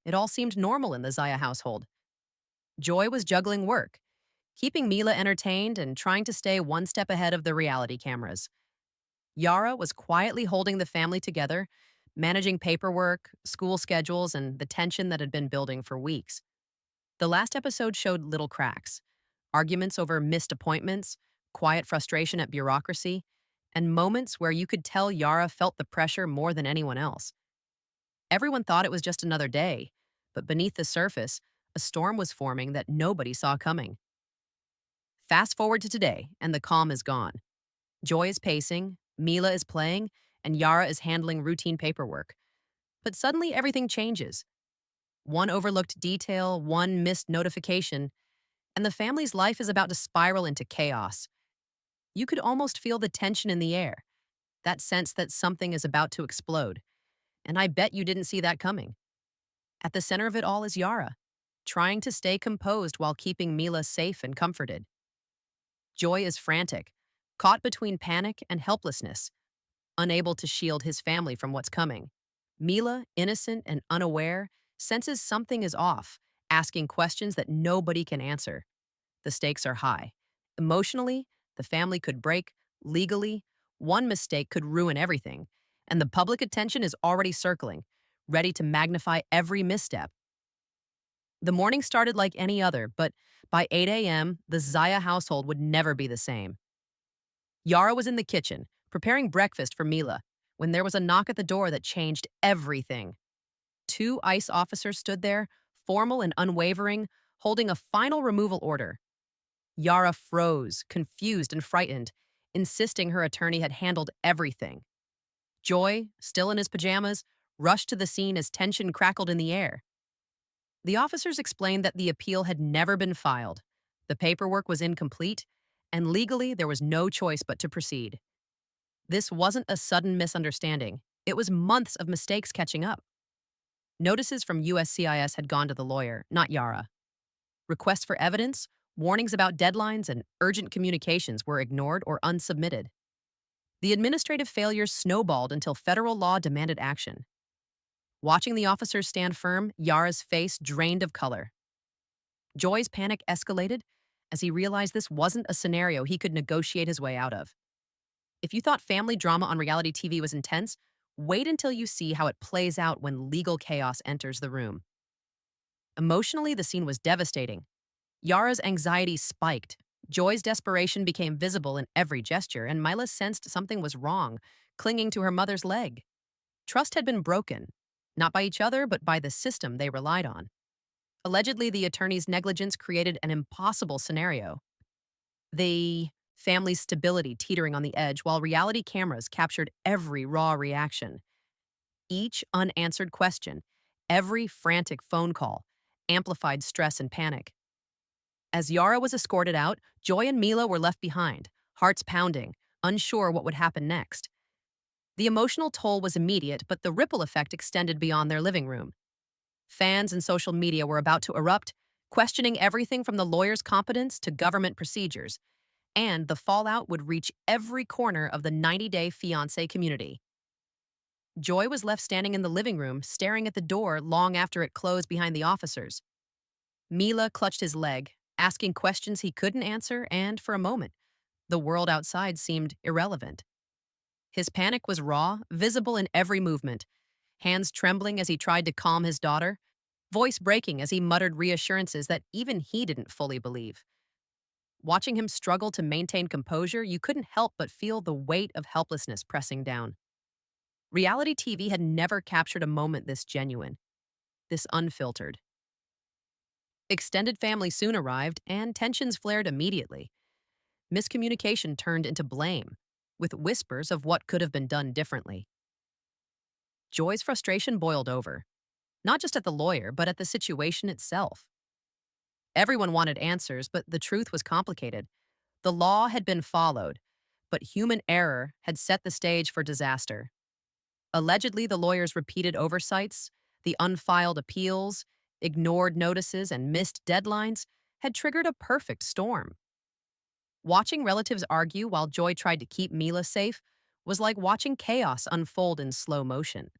It all seemed normal in the Zaya household. Joy was juggling work, keeping Mila entertained and trying to stay one step ahead of the reality cameras. Yara was quietly holding the family together, managing paperwork, school schedules, and the tension that had been building for weeks. The last episode showed little cracks: arguments over missed appointments, quiet frustration at bureaucracy, and moments where you could tell Yara felt the pressure more than anyone else. Everyone thought it was just another day, but beneath the surface, a storm was forming that nobody saw coming. Fast forward to today, and the calm is gone. Joy is pacing, Mila is playing, and Yara is handling routine paperwork. But suddenly everything changes. One overlooked detail, one missed notification, and the family's life is about to spiral into chaos. You could almost feel the tension in the air, that sense that something is about to explode. And I bet you didn't see that coming. At the center of it all is Yara, trying to stay composed while keeping Mila safe and comforted. Joy is frantic, caught between panic and helplessness, unable to shield his family from what's coming. Mila, innocent and unaware, senses something is off, asking questions that nobody can answer. The stakes are high. Emotionally, the family could break. Legally, one mistake could ruin everything. And the public attention is already circling, ready to magnify every misstep. The morning started like any other, but by 8 a.m., the Zaya household would never be the same. Yara was in the kitchen, preparing breakfast for Mila, when there was a knock at the door that changed everything. Two ICE officers stood there, formal and unwavering, holding a final removal order. Yara froze, confused and frightened, insisting her attorney had handled everything. Joy, still in his pajamas, rushed to the scene as tension crackled in the air. The officers explained that the appeal had never been filed, the paperwork was incomplete, and legally there was no choice but to proceed. This wasn't a sudden misunderstanding. It was months of mistakes catching up. Notices from USCIS had gone to the lawyer, not Yara. Requests for evidence, warnings about deadlines, and urgent communications were ignored or unsubmitted. The administrative failures snowballed until federal law demanded action. Watching the officers stand firm, Yara's face drained of color. Joy's panic escalated as he realized this wasn't a scenario he could negotiate his way out of. If you thought family drama on reality TV was intense, wait until you see how it plays out when legal chaos enters the room. Emotionally, the scene was devastating. Yara's anxiety spiked. Joy's desperation became visible in every gesture, and Mila sensed something was wrong, clinging to her mother's leg. Trust had been broken, not by each other, but by the system they relied on. Allegedly, the attorney's negligence created an impossible scenario. The family's stability teetering on the edge, while reality cameras captured every raw reaction. Each unanswered question, every frantic phone call, amplified stress and panic. As Yara was escorted out, Joy and Mila were left behind, hearts pounding, unsure what would happen next. The emotional toll was immediate, but the ripple effect extended beyond their living room. Fans and social media were about to erupt, questioning everything from the lawyer's competence to government procedures, and the fallout would reach every corner of the 90-day Fiance community. Joy was left standing in the living room, staring at the door long after it closed behind the officers. Mila clutched his leg, asking questions he couldn't answer, and for a moment, the world outside seemed irrelevant. His panic was raw, visible in every movement, hands trembling as he tried to calm his daughter, voice breaking as he muttered reassurances that even he didn't fully believe. Watching him struggle to maintain composure, you couldn't help but feel the weight of helplessness pressing down. Reality TV had never captured a moment this genuine, this unfiltered. Extended family soon arrived, and tensions flared immediately. Miscommunication turned into blame, with whispers of what could have been done differently. Joy's frustration boiled over, not just at the lawyer, but at the situation itself. Everyone wanted answers, but the truth was complicated. The law had been followed, but human error had set the stage for disaster. Allegedly, the lawyer's repeated oversights, the unfiled appeals, ignored notices, and missed deadlines had triggered a perfect storm. Watching relatives argue while Joy tried to keep Mila safe was like watching chaos unfold in slow motion.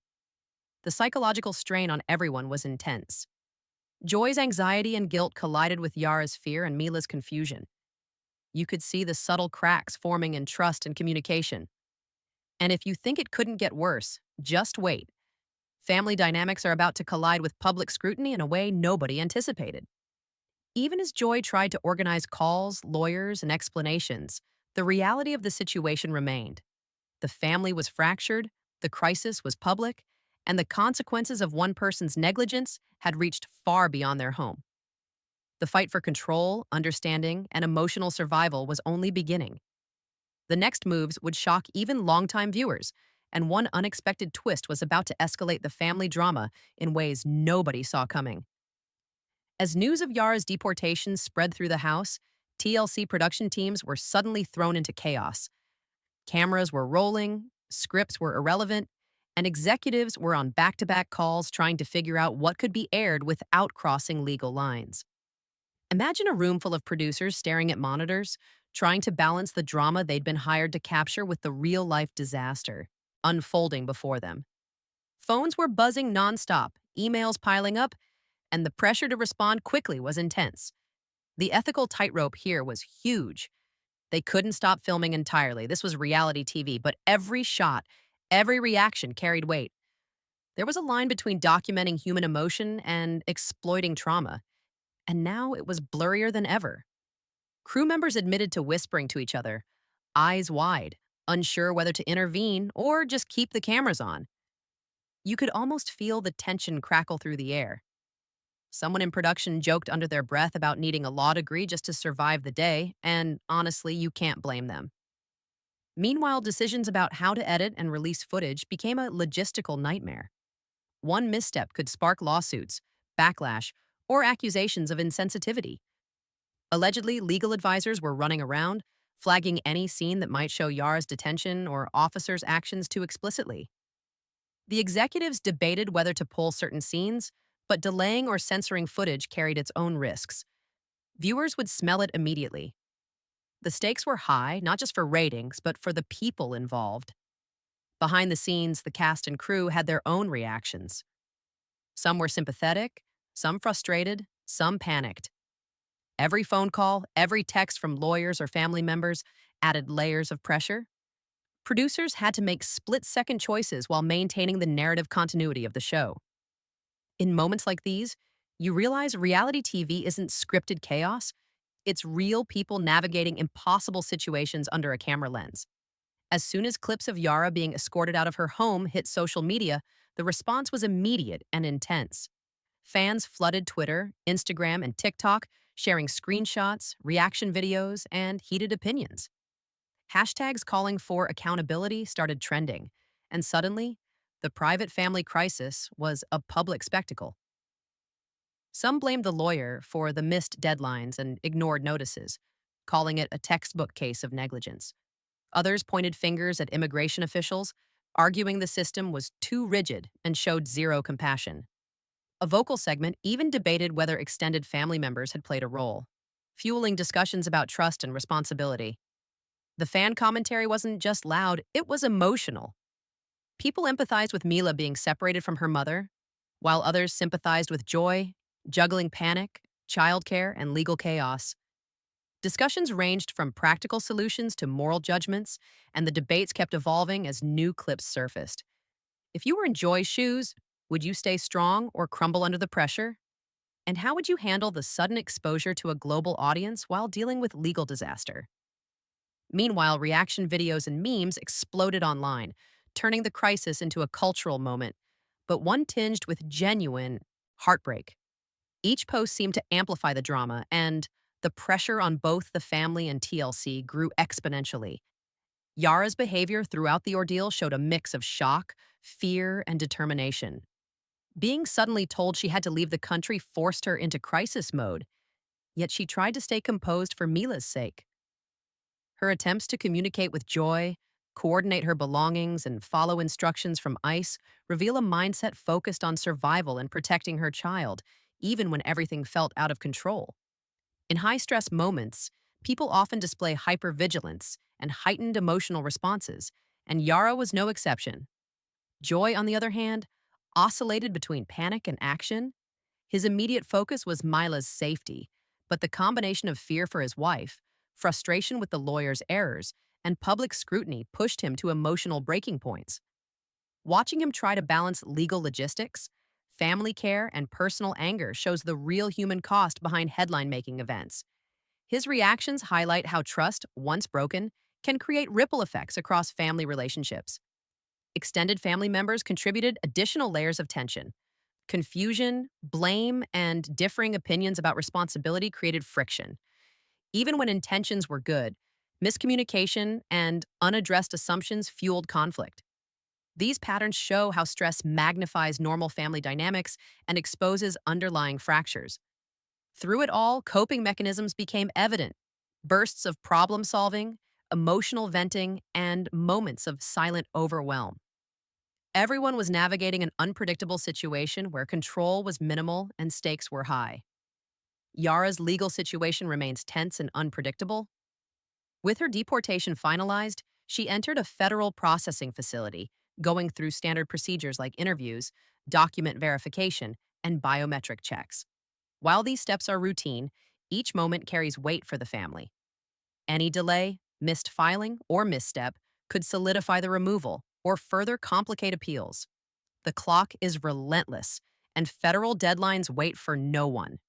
The psychological strain on everyone was intense. Joy's anxiety and guilt collided with Yara's fear and Mila's confusion. You could see the subtle cracks forming in trust and communication. And if you think it couldn't get worse, just wait. Family dynamics are about to collide with public scrutiny in a way nobody anticipated. Even as Joy tried to organize calls, lawyers, and explanations, the reality of the situation remained. The family was fractured, the crisis was public, and the consequences of one person's negligence had reached far beyond their home. The fight for control, understanding, and emotional survival was only beginning. The next moves would shock even longtime viewers, and one unexpected twist was about to escalate the family drama in ways nobody saw coming. As news of Yara's deportation spread through the house, TLC production teams were suddenly thrown into chaos. Cameras were rolling, scripts were irrelevant, and executives were on back to back calls trying to figure out what could be aired without crossing legal lines. Imagine a room full of producers staring at monitors, trying to balance the drama they'd been hired to capture with the real life disaster unfolding before them. Phones were buzzing nonstop, emails piling up, and the pressure to respond quickly was intense. The ethical tightrope here was huge. They couldn't stop filming entirely. This was reality TV, but every shot, every reaction carried weight. There was a line between documenting human emotion and exploiting trauma, and now it was blurrier than ever. Crew members admitted to whispering to each other, eyes wide, unsure whether to intervene or just keep the cameras on. You could almost feel the tension crackle through the air. Someone in production joked under their breath about needing a law degree just to survive the day, and honestly, you can't blame them. Meanwhile, decisions about how to edit and release footage became a logistical nightmare. One misstep could spark lawsuits, backlash, or accusations of insensitivity. Allegedly, legal advisors were running around, flagging any scene that might show Yara's detention or officers' actions too explicitly. The executives debated whether to pull certain scenes, but delaying or censoring footage carried its own risks. Viewers would smell it immediately. The stakes were high, not just for ratings, but for the people involved. Behind the scenes, the cast and crew had their own reactions. Some were sympathetic, some frustrated, some panicked. Every phone call, every text from lawyers or family members added layers of pressure. Producers had to make split-second choices while maintaining the narrative continuity of the show. In moments like these, you realize reality TV isn't scripted chaos, it's real people navigating impossible situations under a camera lens. As soon as clips of Yara being escorted out of her home hit social media, the response was immediate and intense. Fans flooded Twitter, Instagram, and TikTok, sharing screenshots, reaction videos, and heated opinions. Hashtags calling for accountability started trending, and suddenly, the private family crisis was a public spectacle. Some blamed the lawyer for the missed deadlines and ignored notices, calling it a textbook case of negligence. Others pointed fingers at immigration officials, arguing the system was too rigid and showed zero compassion. A vocal segment even debated whether extended family members had played a role, fueling discussions about trust and responsibility. The fan commentary wasn't just loud, it was emotional. People empathized with Mila being separated from her mother, while others sympathized with Joy, juggling panic, childcare, and legal chaos. Discussions ranged from practical solutions to moral judgments, and the debates kept evolving as new clips surfaced. If you were in Joy's shoes, would you stay strong or crumble under the pressure? And how would you handle the sudden exposure to a global audience while dealing with legal disaster? Meanwhile, reaction videos and memes exploded online, turning the crisis into a cultural moment, but one tinged with genuine heartbreak. Each post seemed to amplify the drama, and the pressure on both the family and TLC grew exponentially. Yara's behavior throughout the ordeal showed a mix of shock, fear, and determination. Being suddenly told she had to leave the country forced her into crisis mode, yet she tried to stay composed for Mila's sake. Her attempts to communicate with Joy, coordinate her belongings, and follow instructions from ICE reveal a mindset focused on survival and protecting her child, even when everything felt out of control. In high-stress moments, people often display hypervigilance and heightened emotional responses, and Yara was no exception. Joy, on the other hand, oscillated between panic and action. His immediate focus was Mila's safety, but the combination of fear for his wife, frustration with the lawyer's errors, and public scrutiny pushed him to emotional breaking points. Watching him try to balance legal logistics, family care, and personal anger shows the real human cost behind headline making events. His reactions highlight how trust, once broken, can create ripple effects across family relationships. Extended family members contributed additional layers of tension. Confusion, blame, and differing opinions about responsibility created friction. Even when intentions were good, miscommunication and unaddressed assumptions fueled conflict. These patterns show how stress magnifies normal family dynamics and exposes underlying fractures. Through it all, coping mechanisms became evident: bursts of problem solving, emotional venting, and moments of silent overwhelm. Everyone was navigating an unpredictable situation where control was minimal and stakes were high. Yara's legal situation remains tense and unpredictable. With her deportation finalized, she entered a federal processing facility, going through standard procedures like interviews, document verification, and biometric checks. While these steps are routine, each moment carries weight for the family. Any delay, missed filing, or misstep could solidify the removal or further complicate appeals. The clock is relentless, and federal deadlines wait for no one.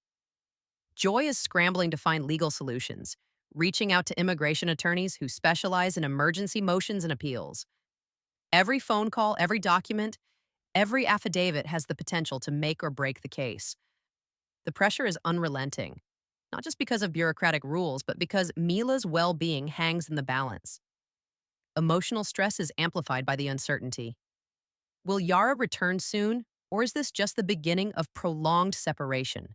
Joy is scrambling to find legal solutions, reaching out to immigration attorneys who specialize in emergency motions and appeals. Every phone call, every document, every affidavit has the potential to make or break the case. The pressure is unrelenting, not just because of bureaucratic rules, but because Mila's well being hangs in the balance. Emotional stress is amplified by the uncertainty. Will Yara return soon, or is this just the beginning of prolonged separation?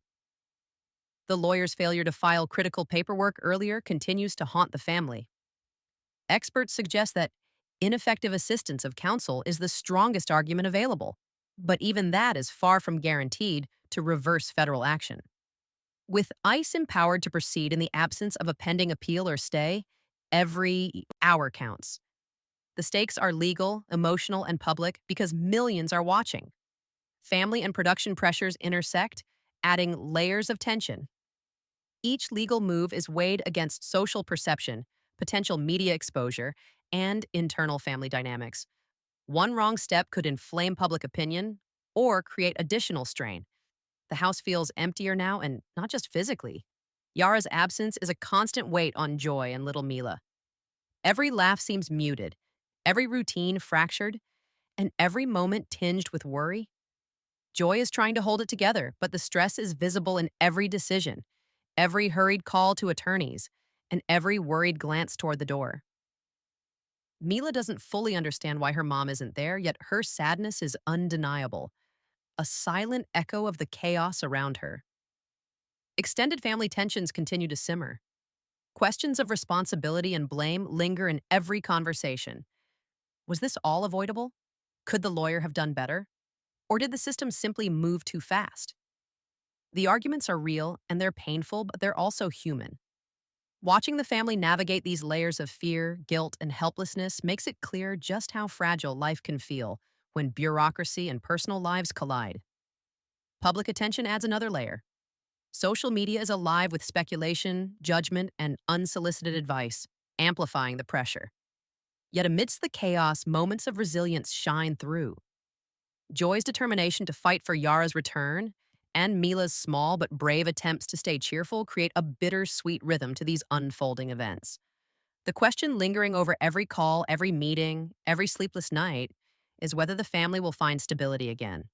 The lawyer's failure to file critical paperwork earlier continues to haunt the family. Experts suggest that ineffective assistance of counsel is the strongest argument available, but even that is far from guaranteed to reverse federal action. With ICE empowered to proceed in the absence of a pending appeal or stay, every hour counts. The stakes are legal, emotional, and public because millions are watching. Family and production pressures intersect, adding layers of tension. Each legal move is weighed against social perception, potential media exposure, and internal family dynamics. One wrong step could inflame public opinion or create additional strain. The house feels emptier now, and not just physically. Yara's absence is a constant weight on Joy and little Mila. Every laugh seems muted, every routine fractured, and every moment tinged with worry. Joy is trying to hold it together, but the stress is visible in every decision, every hurried call to attorneys, and every worried glance toward the door. Mila doesn't fully understand why her mom isn't there, yet her sadness is undeniable, a silent echo of the chaos around her. Extended family tensions continue to simmer. Questions of responsibility and blame linger in every conversation. Was this all avoidable? Could the lawyer have done better? Or did the system simply move too fast? The arguments are real and they're painful, but they're also human. Watching the family navigate these layers of fear, guilt, and helplessness makes it clear just how fragile life can feel when bureaucracy and personal lives collide. Public attention adds another layer. Social media is alive with speculation, judgment, and unsolicited advice, amplifying the pressure. Yet amidst the chaos, moments of resilience shine through. Joy's determination to fight for Yara's return and Mila's small but brave attempts to stay cheerful create a bittersweet rhythm to these unfolding events. The question lingering over every call, every meeting, every sleepless night is whether the family will find stability again.